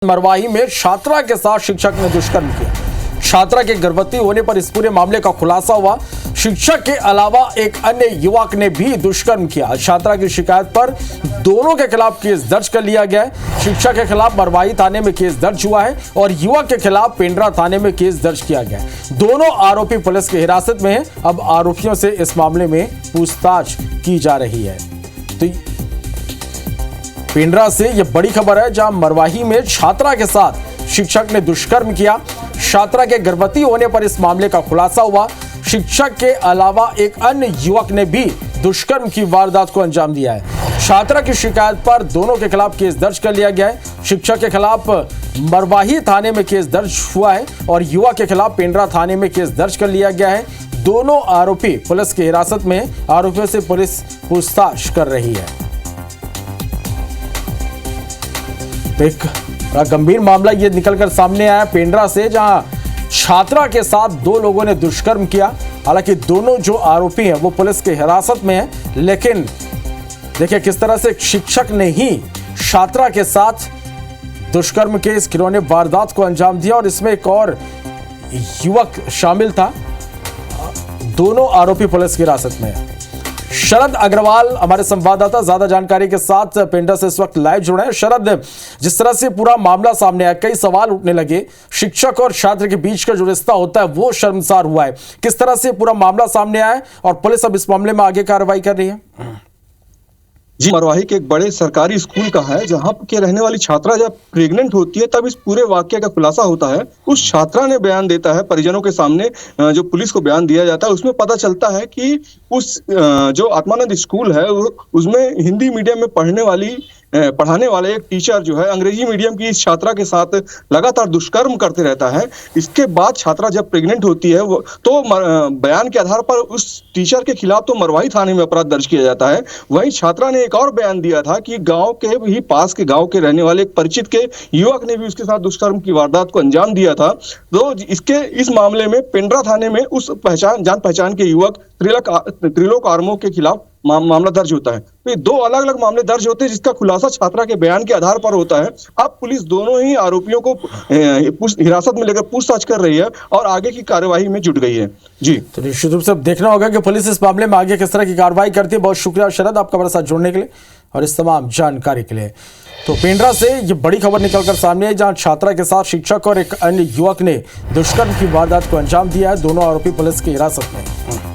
मरवाही में छात्रा के साथ शिक्षक ने दुष्कर्म किया। छात्रा के गर्भवती होने पर इस पूरे मामले का खुलासा हुआ। शिक्षक के अलावा एक अन्य युवक ने भी दुष्कर्म किया। छात्रा की शिकायत पर दोनों के खिलाफ केस दर्ज कर लिया गया है। शिक्षक के खिलाफ मरवाही थाने में केस दर्ज हुआ है और युवक के खिलाफ पेंड्रा थाने में केस दर्ज किया गया है। दोनों आरोपी पुलिस की हिरासत में हैं। अब आरोपियों से इस मामले में पूछताछ की जा रही है। तो पेंड्रा से यह बड़ी खबर है, जहां मरवाही में छात्रा के साथ शिक्षक ने दुष्कर्म किया। छात्रा के गर्भवती होने पर इस मामले का खुलासा हुआ। शिक्षक के अलावा एक अन्य युवक ने भी दुष्कर्म की वारदात को अंजाम दिया है। छात्रा की शिकायत पर दोनों के खिलाफ केस दर्ज कर लिया गया है। शिक्षक के खिलाफ मरवाही थाने में केस दर्ज हुआ है और युवक के खिलाफ पेंड्रा थाने में केस दर्ज कर लिया गया है। दोनों आरोपी पुलिस की हिरासत में। आरोपियों से पुलिस पूछताछ कर रही है। एक बड़ा गंभीर मामला ये निकलकर सामने आया पेंड्रा से, जहां छात्रा के साथ दो लोगों ने दुष्कर्म किया। हालांकि दोनों जो आरोपी हैं वो पुलिस की हिरासत में हैं, लेकिन देखिए किस तरह से शिक्षक ने ही छात्रा के साथ दुष्कर्म के इस घिनौने वारदात को अंजाम दिया और इसमें एक और युवक शामिल था। दोनों आरोपी पुलिस की हिरासत में हैं। शरद अग्रवाल हमारे संवाददाता ज्यादा जानकारी के साथ पेंड्रा से इस वक्त लाइव जुड़े हैं। शरद, जिस तरह से पूरा मामला सामने आया, कई सवाल उठने लगे। शिक्षक और छात्र के बीच का जो रिश्ता होता है वो शर्मसार हुआ है। किस तरह से पूरा मामला सामने आया और पुलिस अब इस मामले में आगे कार्रवाई कर रही है? जी, मरवाही के एक बड़े सरकारी स्कूल का है, जहां के रहने वाली छात्रा जब प्रेग्नेंट होती है तब इस पूरे वाकये का खुलासा होता है। उस छात्रा ने बयान देता है परिजनों के सामने, जो पुलिस को बयान दिया जाता है उसमें पता चलता है कि उस जो आत्मानंद स्कूल है उसमें हिंदी मीडियम में पढ़ाने वाले एक टीचर जो है अंग्रेजी मीडियम की इस छात्रा के साथ लगातार दुष्कर्म करते रहता है। इसके बाद छात्रा जब प्रेग्नेंट होती है तो बयान के आधार पर उस टीचर के खिलाफ तो मरवाही थाने में अपराध दर्ज किया जाता है। वहीं छात्रा ने एक और बयान दिया था कि गांव के ही पास के गांव के रहने वाले एक परिचित के युवक ने भी उसके साथ दुष्कर्म की वारदात को अंजाम दिया था। तो इस मामले में पेंड्रा थाने में उस जान पहचान के युवक त्रिलोक आर्मो के खिलाफ मामला दर्ज होता है। तो ये दो अलग अलग मामले दर्ज होते हैं, जिसका खुलासा छात्रा के बयान के आधार पर होता है। अब पुलिस दोनों ही आरोपियों को हिरासत में लेकर पूछताछ कर रही है और आगे की कार्यवाही में जुट गई है। जी, तो निश्चित रूप से देखना होगा कि पुलिस इस मामले में आगे किस तरह की कार्रवाई करती है। बहुत शुक्रिया शरद, आपका हमारे साथ जुड़ने के लिए और इस तमाम जानकारी के लिए। तो पेंड्रा से ये बड़ी खबर निकलकर सामने आई, जहां छात्रा के साथ शिक्षक और एक अन्य युवक ने दुष्कर्म की वारदात को अंजाम दिया है। दोनों आरोपी पुलिस की हिरासत में।